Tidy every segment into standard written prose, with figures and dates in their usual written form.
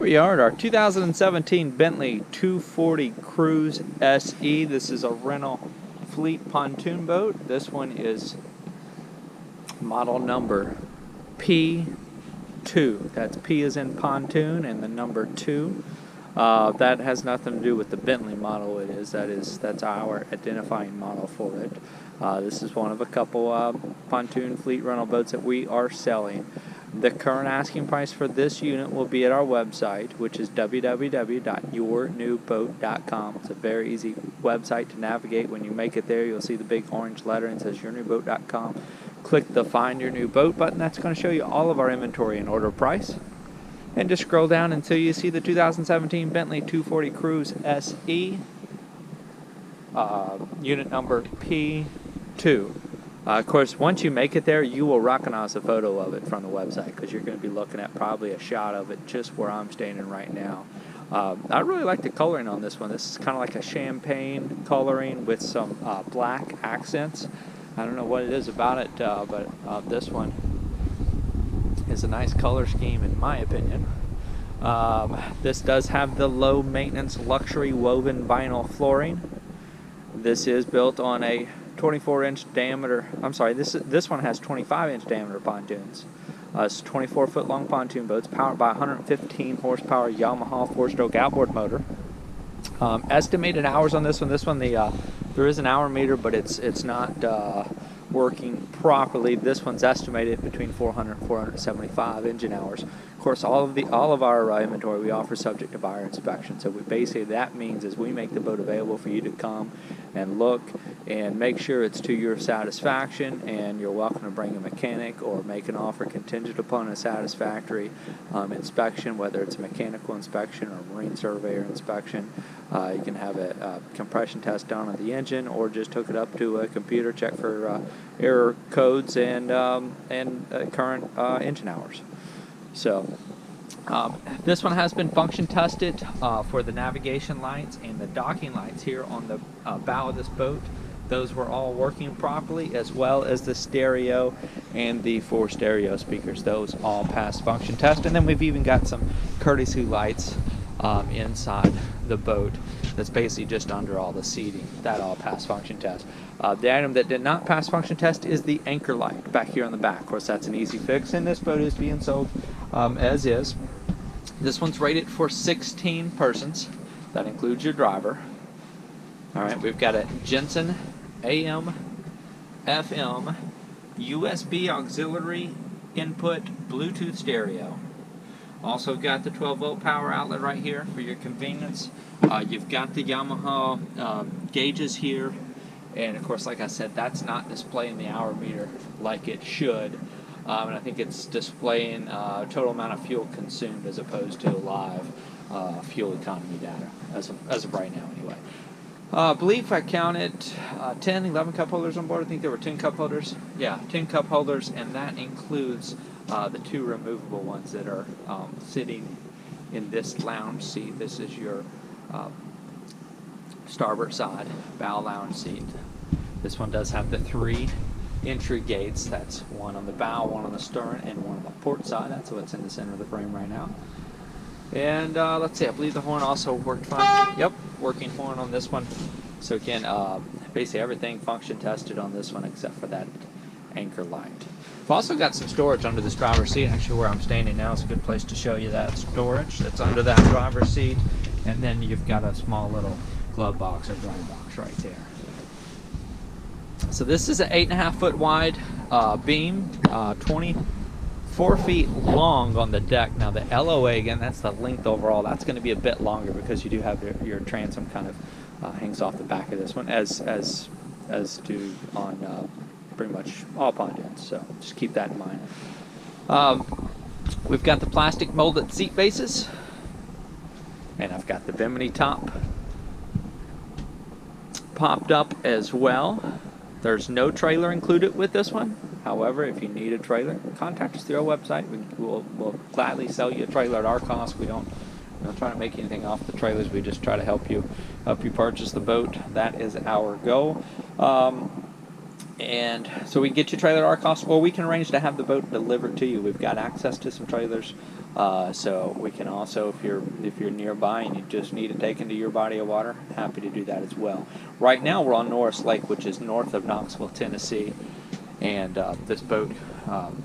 we are at our 2017 Bentley 240 Cruise SE. This is a rental fleet pontoon boat. This one is model number P2. That's P as in pontoon and the number 2. That has nothing to do with the Bentley model it is. That's our identifying model for it. This is one of a couple pontoon fleet rental boats that we are selling. The current asking price for this unit will be at our website, which is www.yournewboat.com. It's a very easy website to navigate. When you make it there, you'll see the big orange letter and it says yournewboat.com. Click the Find Your New Boat button. That's going to show you all of our inventory and order price. And just scroll down until you see the 2017 Bentley 240 Cruise SE, unit number P2. Of course, once you make it there, you will recognize a photo of it from the website because you're going to be looking at probably a shot of it just where I'm standing right now. I really like the coloring on this one. This is kind of like a champagne coloring with some black accents. I don't know what it is about it, but this one is a nice color scheme in my opinion. This does have the low maintenance luxury woven vinyl flooring. This is built on a 24-inch diameter. I'm sorry, this one has 25-inch diameter pontoons. It's 24-foot long pontoon boats powered by a 115 horsepower Yamaha 4-stroke outboard motor. Estimated hours on this one. There is an hour meter, but it's not working properly. This one's estimated between 400 and 475 engine hours. Of course, all of our inventory we offer subject to buyer inspection. So basically that means is we make the boat available for you to come and look and make sure it's to your satisfaction, and you're welcome to bring a mechanic or make an offer contingent upon a satisfactory inspection, whether it's a mechanical inspection or a marine surveyor inspection. You can have a compression test done on the engine, or just hook it up to a computer, check for error codes and current engine hours. So this one has been function tested for the navigation lights and the docking lights here on the bow of this boat. Those were all working properly, as well as the stereo and the 4 stereo speakers. Those all passed function test. And then we've even got some courtesy lights inside the boat that's basically just under all the seating. That all passed function test. The item that did not pass function test is the anchor light back here on the back. Of course, that's an easy fix, and this boat is being sold as is. This one's rated for 16 persons. That includes your driver. Alright, we've got a Jensen AM, FM, USB auxiliary input Bluetooth stereo. Also got the 12-volt power outlet right here for your convenience. You've got the Yamaha gauges here. And of course, like I said, that's not displaying the hour meter like it should. And I think it's displaying total amount of fuel consumed as opposed to live fuel economy data, as of right now anyway. I believe I counted 10, 11 cup holders on board. I think there were 10 cup holders. Yeah, 10 cup holders, and that includes the 2 removable ones that are sitting in this lounge seat. This is your starboard side bow lounge seat. This one does have the 3 entry gates. That's one on the bow, one on the stern, and one on the port side. That's what's in the center of the frame right now. And let's see, I believe the horn also worked fine. Yep, working horn on this one. So again, basically everything function tested on this one except for that anchor light. We've also got some storage under this driver's seat. Actually, where I'm standing now is a good place to show you that storage that's under that driver's seat. And then you've got a small little glove box or dry box right there. So this is an 8.5 foot wide beam, 24 feet long on the deck. Now the LOA, again, that's the length overall. That's going to be a bit longer because you do have your transom kind of hangs off the back of this one, as do on pretty much all pontoons. So just keep that in mind. We've got the plastic molded seat bases, and I've got the Bimini top popped up as well. There's no trailer included with this one. However, if you need a trailer, contact us through our website. We'll gladly sell you a trailer at our cost. We don't try to make anything off the trailers. We just try to help you purchase the boat. That is our goal. And so we can get you trailer at our cost, or we can arrange to have the boat delivered to you. We've got access to some trailers, so we can also, if you're nearby and you just need to take into your body of water, happy to do that as well. Right now we're on Norris Lake, which is north of Knoxville, Tennessee, and this boat, of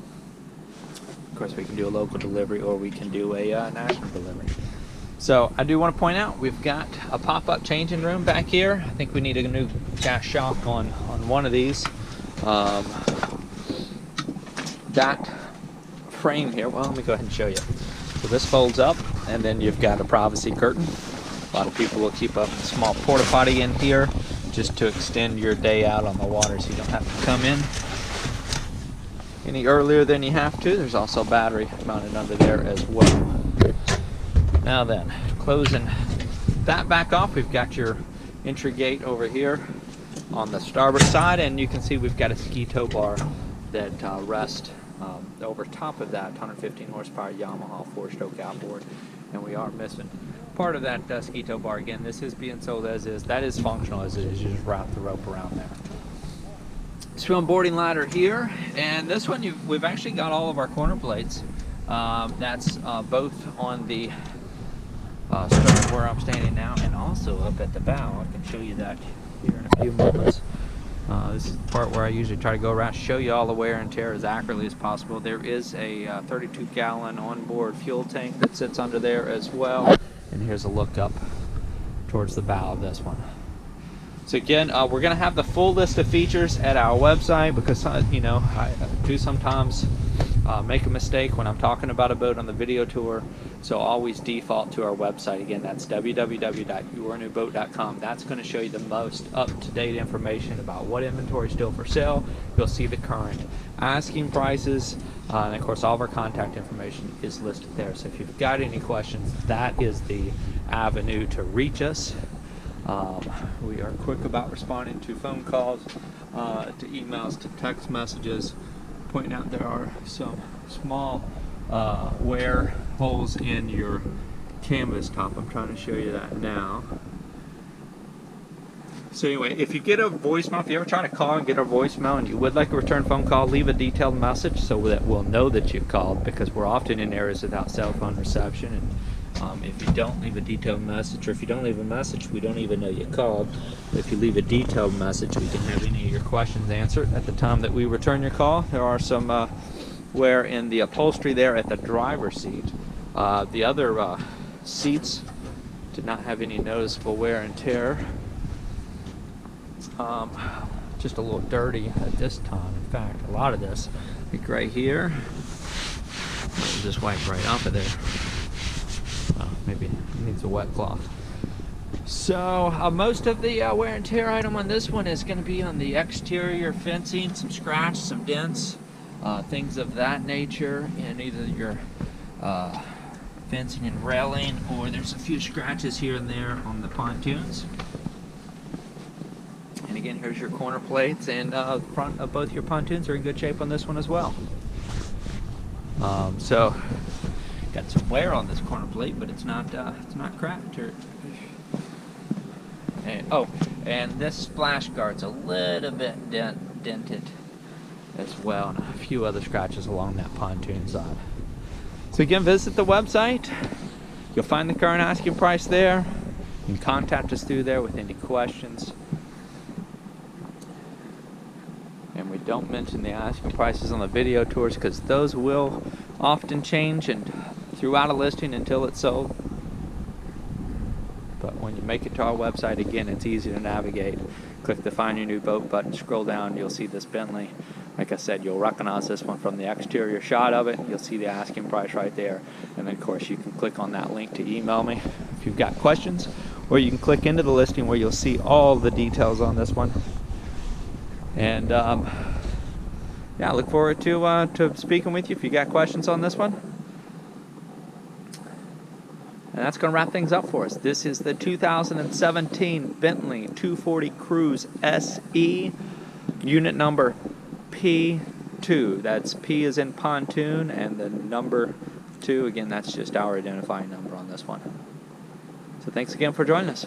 course, we can do a local delivery or we can do a national delivery. So I do want to point out we've got a pop-up changing room back here. I think we need a new gas shock on one of these. That frame here, well, let me go ahead and show you. So this folds up, and then you've got a privacy curtain. A lot of people will keep a small porta potty in here just to extend your day out on the water so you don't have to come in any earlier than you have to. There's also a battery mounted under there as well. Now then, closing that back off, we've got your entry gate over here on the starboard side, and you can see we've got a ski tow bar that rests over top of that 115 horsepower Yamaha 4-stroke outboard, and we are missing part of that ski tow bar. Again, this is being sold as is. That is functional as it is. You just wrap the rope around there. Swim boarding ladder here, and this one we've actually got all of our corner plates. That's both on the stern where I'm standing now, and also up at the bow. I can show you that here in a few moments. This is the part where I usually try to go around, show you all the wear and tear as accurately as possible. There is a 32-gallon onboard fuel tank that sits under there as well. And here's a look up towards the bow of this one. So again, we're going to have the full list of features at our website, because you know, I do sometimes make a mistake when I'm talking about a boat on the video tour, so always default to our website. Again, that's www.yournewboat.com. That's going to show you the most up-to-date information about what inventory is still for sale. You'll see the current asking prices, and of course all of our contact information is listed there. So if you've got any questions, that is the avenue to reach us. We are quick about responding to phone calls, to emails, to text messages. Pointing out there are some small wear holes in your canvas top. I'm trying to show you that now. So anyway, if you get a voicemail, if you ever try to call and get a voicemail and you would like a return phone call, leave a detailed message so that we'll know that you called, because we're often in areas without cell phone reception, and if you don't leave a detailed message, or if you don't leave a message, we don't even know you called. But if you leave a detailed message, we can have any of your questions answered at the time that we return your call. There are some wear in the upholstery there at the driver's seat. The other seats did not have any noticeable wear and tear. Just a little dirty at this time. In fact, a lot of this, like right here, just wipe right off of there. Maybe it needs a wet cloth. So most of the wear and tear item on this one is going to be on the exterior fencing, some scratch, some dents, things of that nature, in either your fencing and railing, or there's a few scratches here and there on the pontoons. And again, here's your corner plates, and the front of both your pontoons are in good shape on this one as well. So got some wear on this corner plate, but it's not cracked. And this splash guard's a little bit dented as well, and a few other scratches along that pontoon side. So again, visit the website. You'll find the current asking price there. You can contact us through there with any questions. And we don't mention the asking prices on the video tours, because those will often change and throughout a listing until it's sold. But when you make it to our website, again, it's easy to navigate. Click the Find Your New Boat button, scroll down, you'll see this Bentley. Like I said, you'll recognize this one from the exterior shot of it. You'll see the asking price right there. And then, of course, you can click on that link to email me if you've got questions. Or you can click into the listing where you'll see all the details on this one. And, yeah, I look forward to speaking with you if you got questions on this one. And that's going to wrap things up for us. This is the 2017 Bentley 240 Cruise SE, unit number P2. That's P as in pontoon, and the number 2, again, that's just our identifying number on this one. So thanks again for joining us.